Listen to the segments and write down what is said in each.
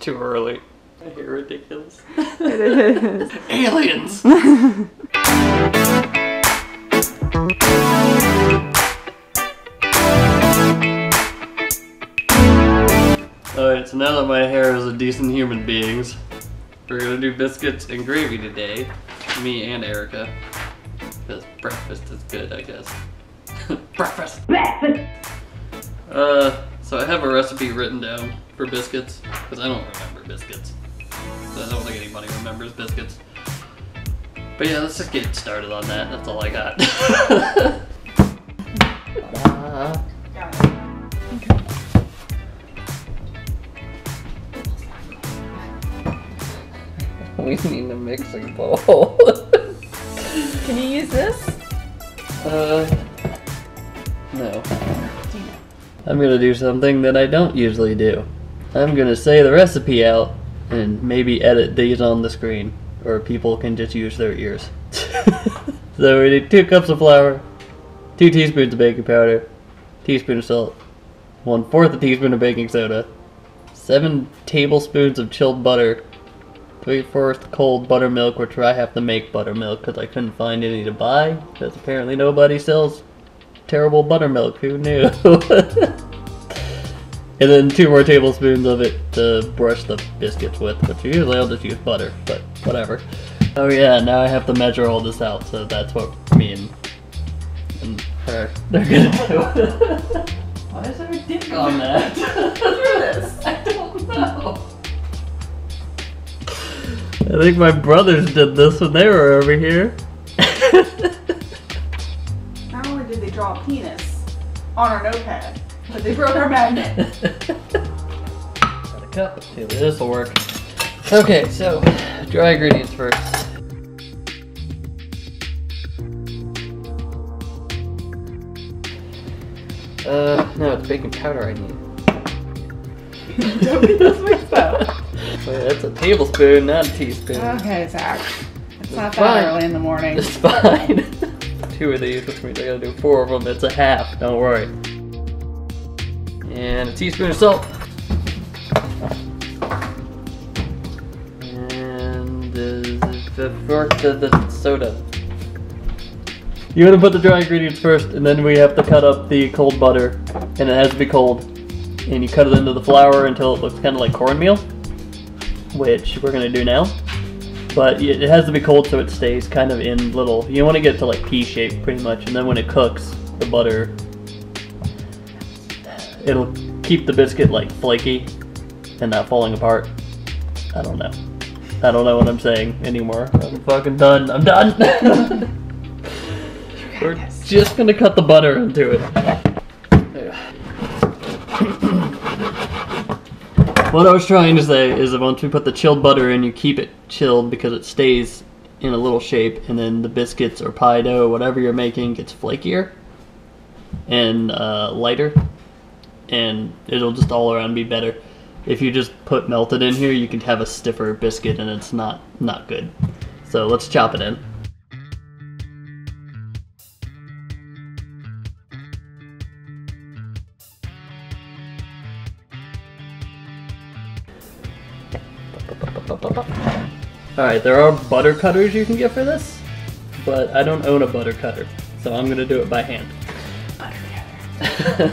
too early. I hear ridiculous. It is. Aliens! Alright, so now that my hair is a decent human beings, we're gonna do biscuits and gravy today. Me and Erica. Because breakfast is good, I guess. Breakfast! So I have a recipe written down for biscuits, because I don't remember biscuits. I don't think anybody remembers biscuits. But yeah, let's just get started on that. That's all I got. We need a mixing bowl. Can you use this? No. I'm gonna do something that I don't usually do. I'm gonna say the recipe out and maybe edit these on the screen, or people can just use their ears. So we need 2 cups of flour, 2 teaspoons of baking powder, teaspoon of salt, 1/4 a teaspoon of baking soda, 7 tablespoons of chilled butter, 3/4 cold buttermilk, which I have to make buttermilk because I couldn't find any to buy, because apparently nobody sells terrible buttermilk, who knew? And then 2 more tablespoons of it to brush the biscuits with, which usually I'll just use butter, but whatever. Oh yeah, now I have to measure all this out, so that's what me and her they're gonna do. Why is there a dick on that? This. I don't know. I think my brothers did this when they were over here. Not only did they draw a penis on our notepad, but they broke our magnet. Got a cup. See if this will work. Okay, so dry ingredients first. No, it's baking powder I need. Don't get this mixed up. Wait, that's a tablespoon, not a teaspoon. Okay, Zach. It's not fine. that early in the morning. It's fine. 2 of these, which means I gotta do 4 of them. It's a half, don't worry. And a teaspoon of salt. And the soda. You want to put the dry ingredients first, and then we have to cut up the cold butter, and it has to be cold. And you cut it into the flour until it looks kind of like cornmeal, which we're gonna do now. But it has to be cold so it stays kind of in little. You want to get it to like pea shape pretty much, and then when it cooks, the butter, it'll keep the biscuit like flaky and not falling apart. I don't know what I'm saying anymore. I'm fucking done. I'm done. We're just gonna cut the butter into it. What I was trying to say is that once we put the chilled butter in, you keep it chilled because it stays in a little shape, and then the biscuits or pie dough, whatever you're making, gets flakier and lighter, and it'll just all around be better. If you just put melted in here, you can have a stiffer biscuit, and it's not good. So let's chop it in. Alright, there are butter cutters you can get for this, but I don't own a butter cutter, so I'm gonna do it by hand. Butter cutter.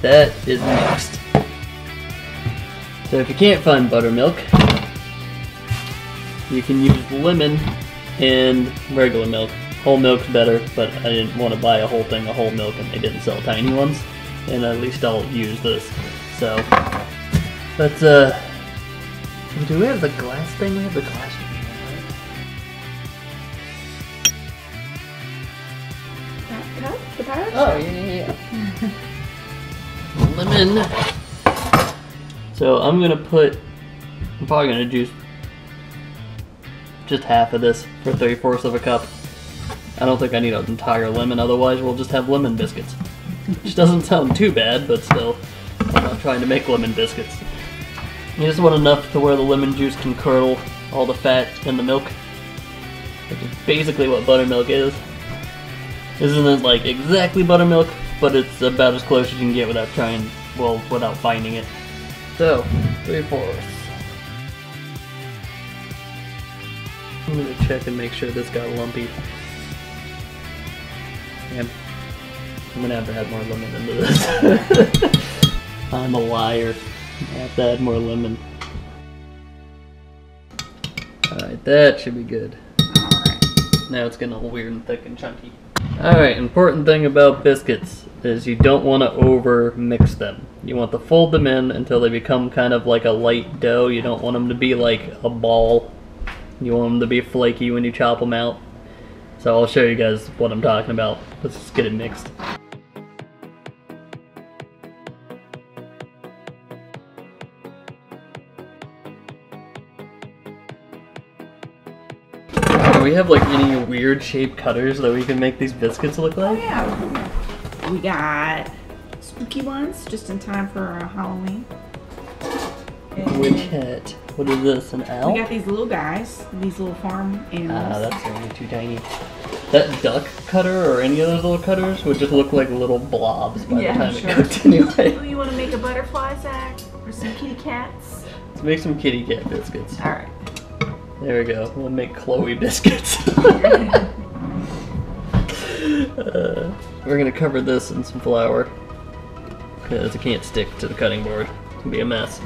That is next. So if you can't find buttermilk, you can use lemon and regular milk. Whole milk's better, but I didn't want to buy a whole thing of whole milk, and they didn't sell tiny ones. And at least I'll use this. So let's do we have the glass thing? We have the glass thing, right? That cup? The powder? Oh yeah. Lemon. So I'm probably gonna juice just half of this for 3/4 of a cup. I don't think I need an entire lemon, otherwise we'll just have lemon biscuits. Which doesn't sound too bad, but still, I'm not trying to make lemon biscuits. You just want enough to where the lemon juice can curdle all the fat in the milk, which is basically what buttermilk is. This isn't like exactly buttermilk, but it's about as close as you can get without without finding it. So, 3/4. I'm gonna check and make sure this got lumpy. Yeah. I'm gonna have to add more lemon into this. I'm a liar. I have to add more lemon. Alright, that should be good. Alright. Now it's getting all weird and thick and chunky. Alright, important thing about biscuits is you don't want to over mix them. You want to fold them in until they become kind of like a light dough. You don't want them to be like a ball. You want them to be flaky when you chop them out. So I'll show you guys what I'm talking about. Let's just get it mixed. Do we have like any weird shaped cutters that we can make these biscuits look like? Oh yeah. We got spooky ones just in time for Halloween. Witch hat. What is this, an owl? We got these little guys, these little farm animals. Ah, that's really too tiny. That duck cutter or any of those little cutters would just look like little blobs by the time it cooked anyway. Oh, you want to make a butterfly sack or some kitty cats? Let's make some kitty cat biscuits. Alright. There we go. We'll make Chloe biscuits. We're gonna cover this in some flour because it can't stick to the cutting board. It's gonna be a mess.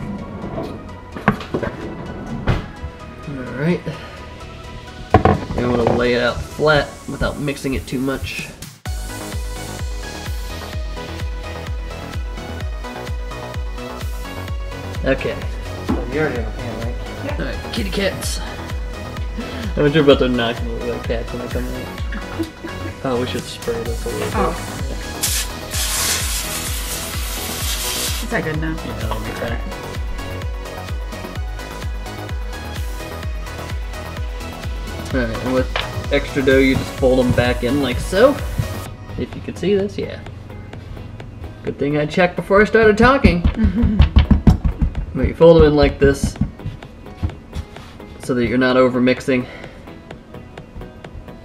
Alright. I'm gonna lay it out flat without mixing it too much. Okay. So you already have a pan, right? Yeah. Alright, kitty cats. I'm sure about to knock them over like cats when I come out. Oh, we should spray this a little bit. Oh. Is that good enough? Yeah, that'll be fine. Alright, and with extra dough, you just fold them back in like so. If you could see this, yeah. Good thing I checked before I started talking. But you fold them in like this so that you're not over mixing.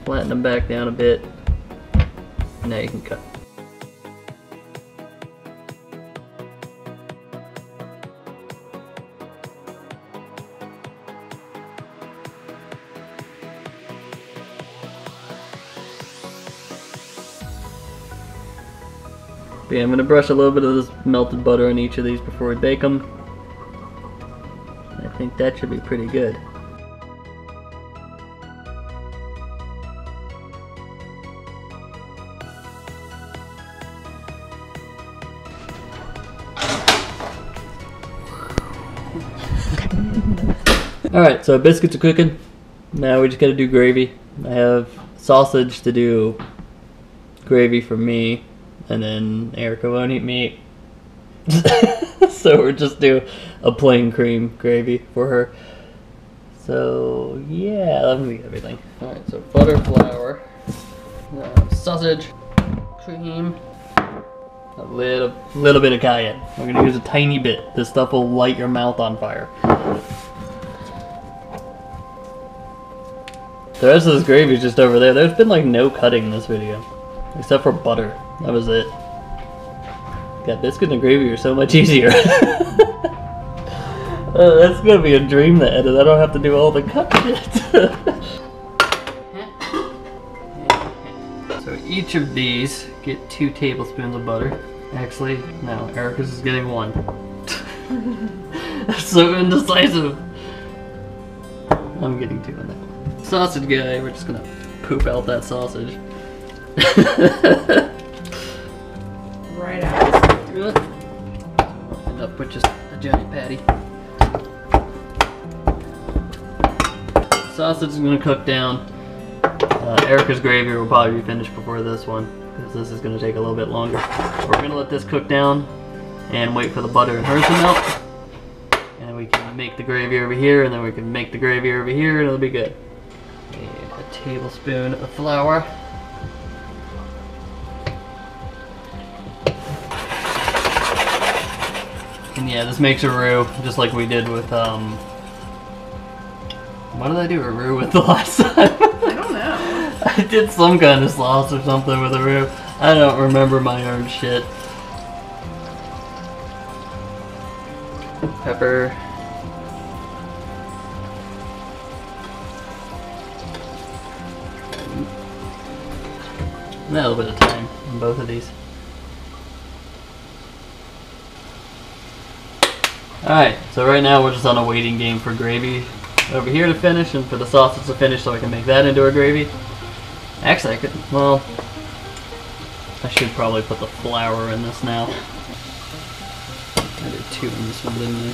Flatten them back down a bit. Now you can cut. But yeah, I'm going to brush a little bit of this melted butter on each of these before we bake them. I think that should be pretty good. Alright, so biscuits are cooking. Now we just gotta do gravy. I have sausage to do gravy for me, and then Erica won't eat meat. So we'll just do a plain cream gravy for her. So yeah, let me get everything. Alright, so butter, flour, sausage, cream, a little bit of cayenne. We're gonna use a tiny bit. This stuff will light your mouth on fire. The rest of this gravy is just over there. There's been like no cutting in this video, except for butter. That was it. God, biscuits and gravy are so much easier. That's gonna be a dream to edit. I don't have to do all the cut shit. So each of these get 2 tablespoons of butter. Actually, no, Erica's is getting 1. So indecisive. I'm getting 2 on that one. Sausage guy, we're just gonna poop out that sausage. Right out. Good. End up with just a giant patty. Sausage is gonna cook down. Erica's gravy will probably be finished before this one, because this is gonna take a little bit longer. We're gonna let this cook down and wait for the butter and hers to melt. And we can make the gravy over here, and then we can make the gravy over here, and it'll be good. And a tablespoon of flour. And yeah, this makes a roux, just like we did with, what did I do a roux with the last time? I don't know. I did some kind of sauce or something with a roux. I don't remember my own shit. Pepper. A little bit of time on both of these. Alright, so right now we're just on a waiting game for gravy over here to finish and for the sausage to finish so I can make that into a gravy. Actually, I could, well, I should probably put the flour in this now. I did 2 in this one, didn't I?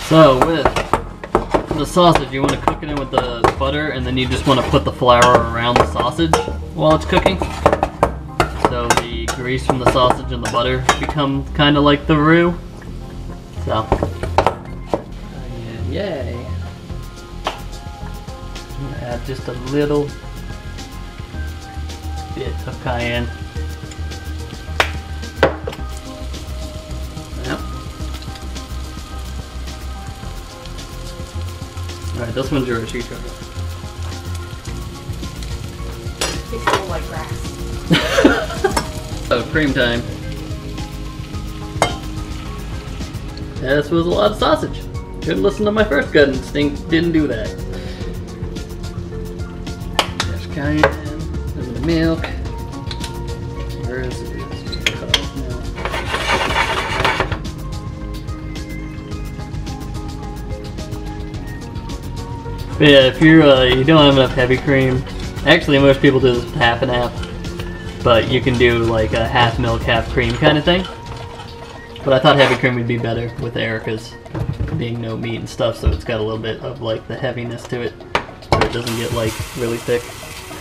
So with the sausage, you want to cook it in with the butter, and then you just want to put the flour around the sausage while it's cooking. So the grease from the sausage and the butter become kind of like the roux. So, yay! I'm gonna add just a little bit of cayenne. Yep. Alright, this one's yours, you try it. Tastes a little like grass. Oh, cream time. Yeah, this was a lot of sausage. Couldn't listen to my first gut instinct, didn't do that. There's cayenne, there's the milk. Where is it? But yeah, if you don't have enough heavy cream, actually most people do this with half and half. But you can do like a half milk, half cream kind of thing. But I thought heavy cream would be better with Erica's being no meat and stuff, so it's got a little bit of like the heaviness to it, so it doesn't get like really thick.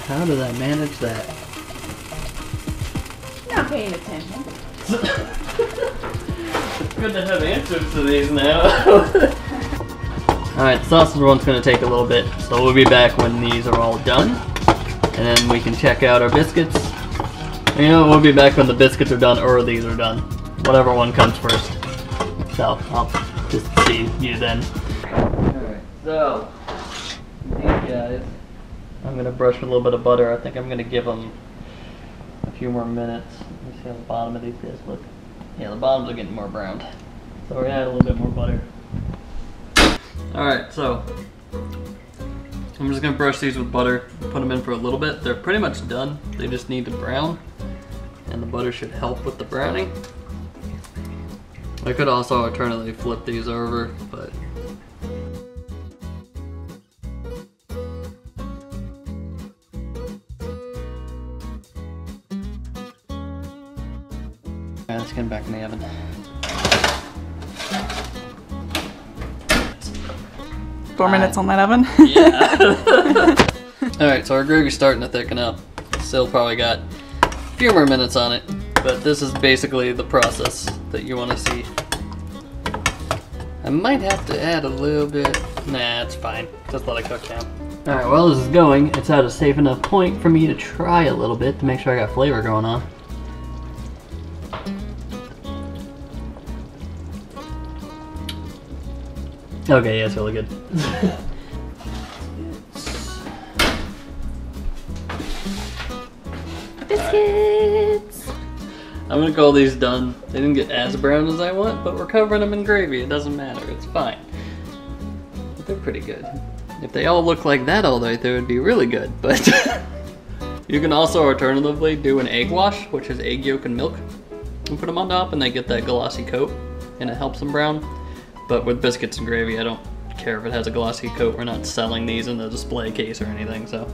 How did I manage that? Not paying attention. Good to have answers to these now. Alright, the sausage one's going to take a little bit, so we'll be back when these are all done. And then we can check out our biscuits. And you know, we'll be back when the biscuits are done or these are done. Whatever one comes first. So, I'll just see you then. Alright, so, these guys, I'm going to brush with a little bit of butter. I think I'm going to give them a few more minutes. Let me see how the bottom of these guys look. Yeah, the bottoms are getting more browned. So we're going to add a little bit more butter. Alright, so I'm just going to brush these with butter, put them in for a little bit. They're pretty much done. They just need to brown, and the butter should help with the browning. I could also alternately flip these over, but alright, let's get them back in the oven. 4 minutes on that oven? Yeah. Alright, so our gravy's starting to thicken up. Still probably got a few more minutes on it, but this is basically the process that you want to see. I might have to add a little bit. Nah, it's fine. Just let it cook now. Alright, while this is going, it's at a safe enough point for me to try a little bit to make sure I got flavor going on. Okay, yeah, it's really good. Biscuits! I'm gonna call these done. They didn't get as brown as I want, but we're covering them in gravy. It doesn't matter, it's fine. But they're pretty good. If they all look like that all day through, it'd be really good, but you can also alternatively do an egg wash, which is egg yolk and milk, and put them on top and they get that glossy coat, and it helps them brown. But with biscuits and gravy, I don't care if it has a glossy coat. We're not selling these in the display case or anything, so.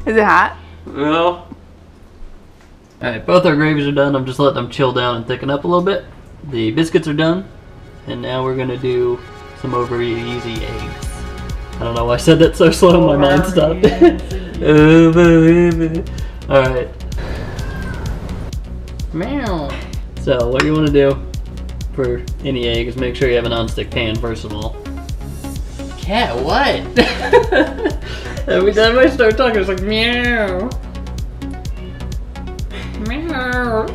Is it hot? No. Alright, both our gravies are done. I'm just letting them chill down and thicken up a little bit. The biscuits are done. And now we're going to do some over easy eggs. I don't know why I said that so slow, my mind stopped. Alright. Meow. So what you want to do for any egg is make sure you have a non-stick pan first of all. Cat, what? Every time I start talking, it's like meow. Meow.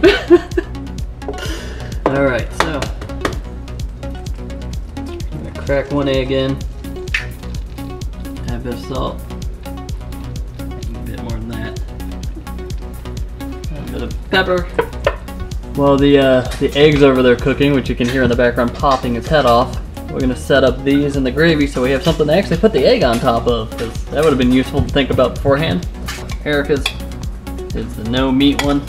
Alright, so I'm gonna crack one egg in. Add a bit of salt. A bit more than that. A bit of pepper. While the egg's over there cooking, which you can hear in the background popping its head off, we're gonna set up these in the gravy so we have something to actually put the egg on top of, because that would have been useful to think about beforehand. Erica's is the no meat one.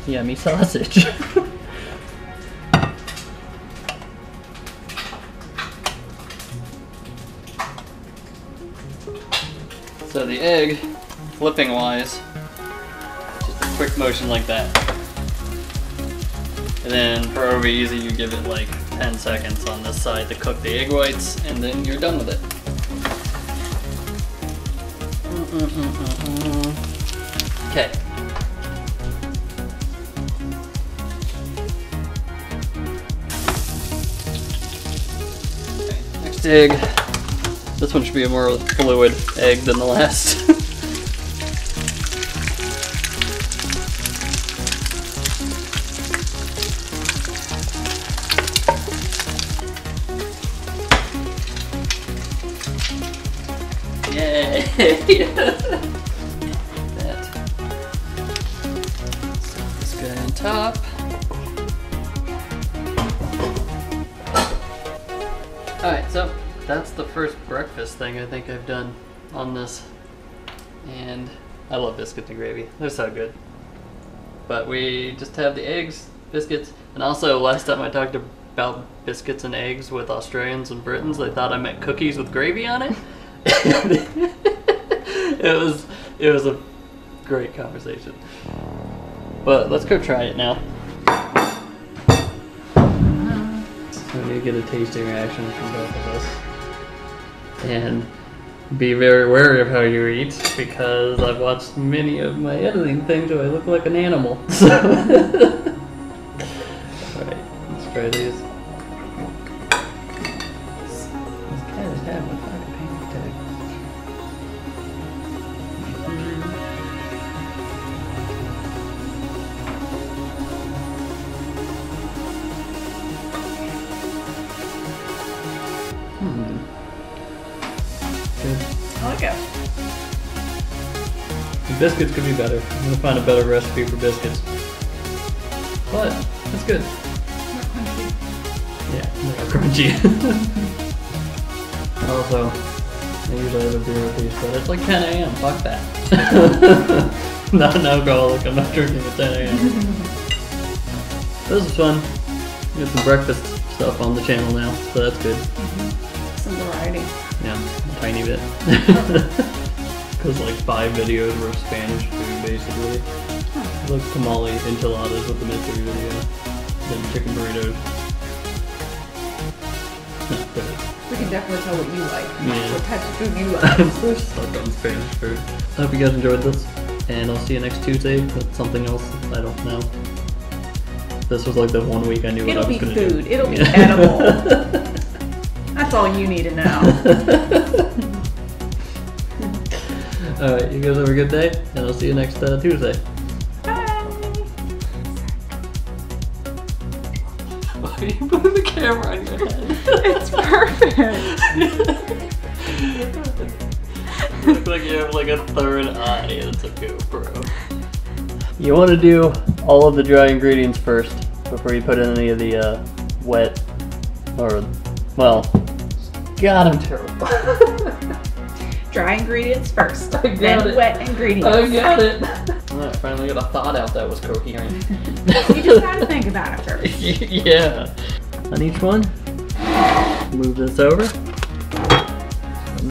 Yummy sausage. So the egg, flipping wise, just a quick motion like that. And then for over easy, you give it like 10 seconds on this side to cook the egg whites, and then you're done with it. Okay. Next egg. This one should be a more fluid egg than the last. Yay! That. Set this guy on top. Alright, so that's the first breakfast thing I think I've done on this. And I love biscuits and gravy. They're so good. But we just have the eggs, biscuits, and also last time I talked about biscuits and eggs with Australians and Britons, they thought I meant cookies with gravy on it. It was a great conversation. But let's go try it now. So we get a tasting reaction from both of us. And be very wary of how you eat, because I've watched many of my editing things where I look like an animal. So alright, let's try these. This cat is having a fucking panic attack. Good. I like it. The biscuits could be better. I'm gonna find a better recipe for biscuits. But it's good. More crunchy. Yeah, more crunchy. Also, I usually have a beer with these, but it's like 10 a.m. Fuck that. Not an alcoholic. I'm not drinking at 10 a.m. This is fun. We got some breakfast stuff on the channel now, so that's good. Some variety. Yeah, a tiny bit. Because like 5 videos were Spanish food, basically. Like tamale enchiladas with the mystery video. Then chicken burritos. Not good. We can definitely tell what you like. Yeah. What type of food you like. I'm so stuck on Spanish food. I hope you guys enjoyed this. And I'll see you next Tuesday with something else. I don't know. This was like the 1 week I knew what I was going to do. It'll be food. It'll be edible. That's all you need to know. Alright, you guys have a good day, and I'll see you next Tuesday. Bye. Why are you putting the camera on your head? It's perfect. You look like you have like a third eye, and it's a GoPro. You want to do all of the dry ingredients first before you put in any of the wet, or, well, God, I'm terrible. Dry ingredients first, I got then it. wet ingredients. I got it. Alright, finally got a thought out that was coherent. You just gotta think about it first. Yeah. On each one, move this over.